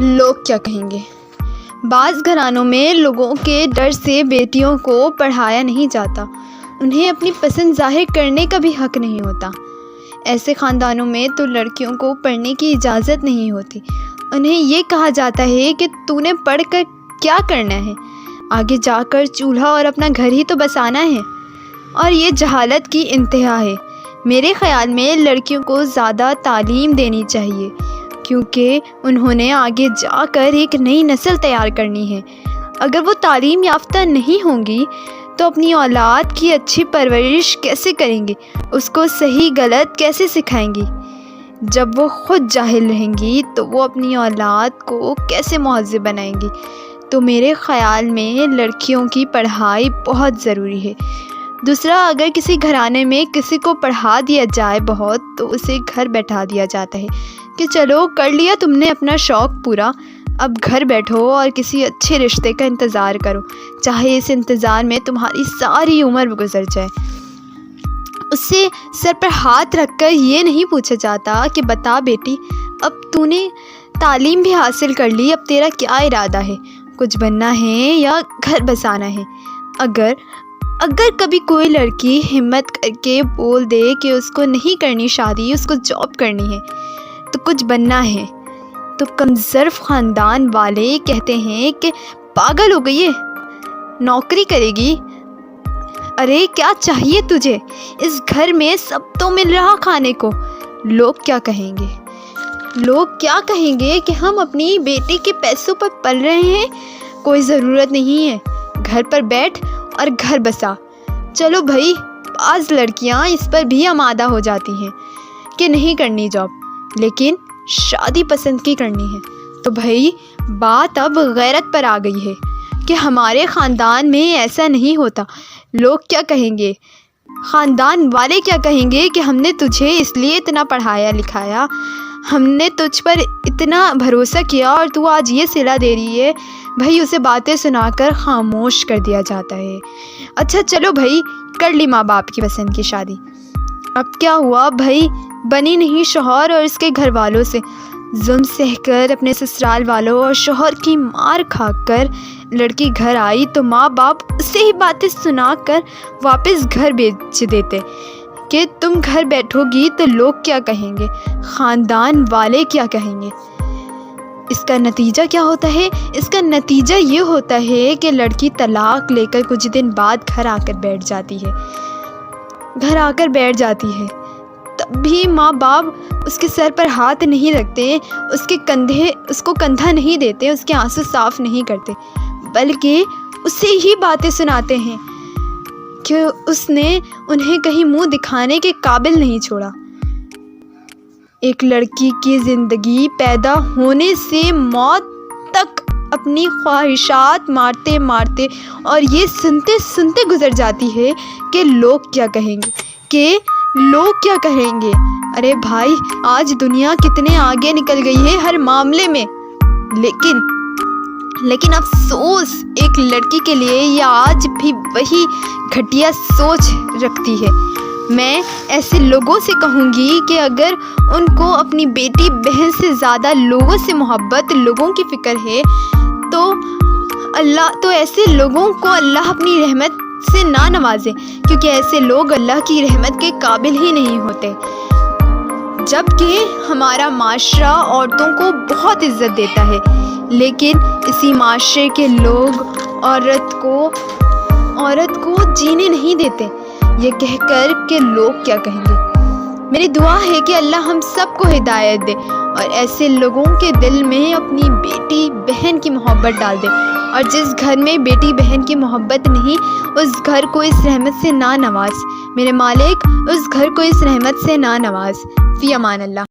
لوگ کیا کہیں گے؟ بعض گھرانوں میں لوگوں کے ڈر سے بیٹیوں کو پڑھایا نہیں جاتا، انہیں اپنی پسند ظاہر کرنے کا بھی حق نہیں ہوتا۔ ایسے خاندانوں میں تو لڑکیوں کو پڑھنے کی اجازت نہیں ہوتی، انہیں یہ کہا جاتا ہے کہ تو نے پڑھ کر کیا کرنا ہے، آگے جا کر چولہا اور اپنا گھر ہی تو بسانا ہے، اور یہ جہالت کی انتہا ہے۔ میرے خیال میں لڑکیوں کو زیادہ تعلیم دینی چاہیے، کیونکہ انہوں نے آگے جا کر ایک نئی نسل تیار کرنی ہے۔ اگر وہ تعلیم یافتہ نہیں ہوں گی تو اپنی اولاد کی اچھی پرورش کیسے کریں گی، اس کو صحیح غلط کیسے سکھائیں گی؟ جب وہ خود جاہل رہیں گی تو وہ اپنی اولاد کو کیسے مہذب بنائیں گی؟ تو میرے خیال میں لڑکیوں کی پڑھائی بہت ضروری ہے۔ دوسرا، اگر کسی گھرانے میں کسی کو پڑھا دیا جائے بہت، تو اسے گھر بیٹھا دیا جاتا ہے کہ چلو کر لیا تم نے اپنا شوق پورا، اب گھر بیٹھو اور کسی اچھے رشتے کا انتظار کرو، چاہے اس انتظار میں تمہاری ساری عمر گزر جائے۔ اس سے سر پر ہاتھ رکھ کر یہ نہیں پوچھا جاتا کہ بتا بیٹی، اب تو نے تعلیم بھی حاصل کر لی، اب تیرا کیا ارادہ ہے، کچھ بننا ہے یا گھر بسانا ہے؟ اگر کبھی کوئی لڑکی ہمت کر کے بول دے کہ اس کو نہیں کرنی شادی، اس کو جاب کرنی ہے، تو کچھ بننا ہے، تو کمظرف خاندان والے کہتے ہیں کہ پاگل ہو گئی ہے، نوکری کرے گی؟ ارے کیا چاہیے تجھے؟ اس گھر میں سب تو مل رہا کھانے کو، لوگ کیا کہیں گے؟ لوگ کیا کہیں گے کہ ہم اپنی بیٹی کے پیسوں پر پل رہے ہیں؟ کوئی ضرورت نہیں ہے، گھر پر بیٹھ اور گھر بسا۔ چلو بھائی، بعض لڑکیاں اس پر بھی آمادہ ہو جاتی ہیں کہ نہیں کرنی جاب، لیکن شادی پسند کی کرنی ہے، تو بھائی بات اب غیرت پر آ گئی ہے کہ ہمارے خاندان میں ایسا نہیں ہوتا۔ لوگ کیا کہیں گے؟ خاندان والے کیا کہیں گے کہ ہم نے تجھے اس لیے اتنا پڑھایا لکھایا، ہم نے تجھ پر اتنا بھروسہ کیا اور تو آج یہ صلہ دے رہی ہے؟ بھائی اسے باتیں سنا کر خاموش کر دیا جاتا ہے۔ اچھا چلو بھائی، کر لی ماں باپ کی پسند کی شادی، اب کیا ہوا بھائی؟ بنی نہیں شوہر اور اس کے گھر والوں سے، ظلم سہ کر اپنے سسرال والوں اور شوہر کی مار کھا کر لڑکی گھر آئی تو ماں باپ اسے ہی باتیں سنا کر واپس گھر بھیج دیتے کہ تم گھر بیٹھو گی تو لوگ کیا کہیں گے، خاندان والے کیا کہیں گے۔ اس کا نتیجہ کیا ہوتا ہے؟ اس کا نتیجہ یہ ہوتا ہے کہ لڑکی طلاق لے کر کچھ دن بعد گھر آ کر بیٹھ جاتی ہے، تب بھی ماں باپ اس کے سر پر ہاتھ نہیں رکھتے، اس کو کندھا نہیں دیتے، اس کے آنسو صاف نہیں کرتے، بلکہ اسے ہی باتیں سناتے ہیں کہ اس نے انہیں کہیں منہ دکھانے کے قابل نہیں چھوڑا۔ ایک لڑکی کی زندگی پیدا ہونے سے موت تک اپنی خواہشات مارتے مارتے اور یہ سنتے سنتے گزر جاتی ہے کہ لوگ کیا کہیں گے۔ ارے بھائی، آج دنیا کتنے آگے نکل گئی ہے ہر معاملے میں، لیکن افسوس ایک لڑکی کے لیے یہ آج بھی وہی گھٹیا سوچ رکھتی ہے۔ میں ایسے لوگوں سے کہوں گی کہ اگر ان کو اپنی بیٹی بہن سے زیادہ لوگوں سے محبت، لوگوں کی فکر ہے تو ایسے لوگوں کو اللہ اپنی رحمت سے نہ نوازے، کیونکہ ایسے لوگ اللہ کی رحمت کے قابل ہی نہیں ہوتے۔ جبکہ ہمارا معاشرہ عورتوں کو بہت عزت دیتا ہے، لیکن اسی معاشرے کے لوگ عورت کو جینے نہیں دیتے، یہ کہہ کر کہ لوگ کیا کہیں گے۔ میری دعا ہے کہ اللہ ہم سب کو ہدایت دے اور ایسے لوگوں کے دل میں اپنی بیٹی بہن کی محبت ڈال دے، اور جس گھر میں بیٹی بہن کی محبت نہیں، اس گھر کو اس رحمت سے نہ نواز۔ میرے مالک، اس گھر کو اس رحمت سے نہ نواز۔ فی امان اللہ۔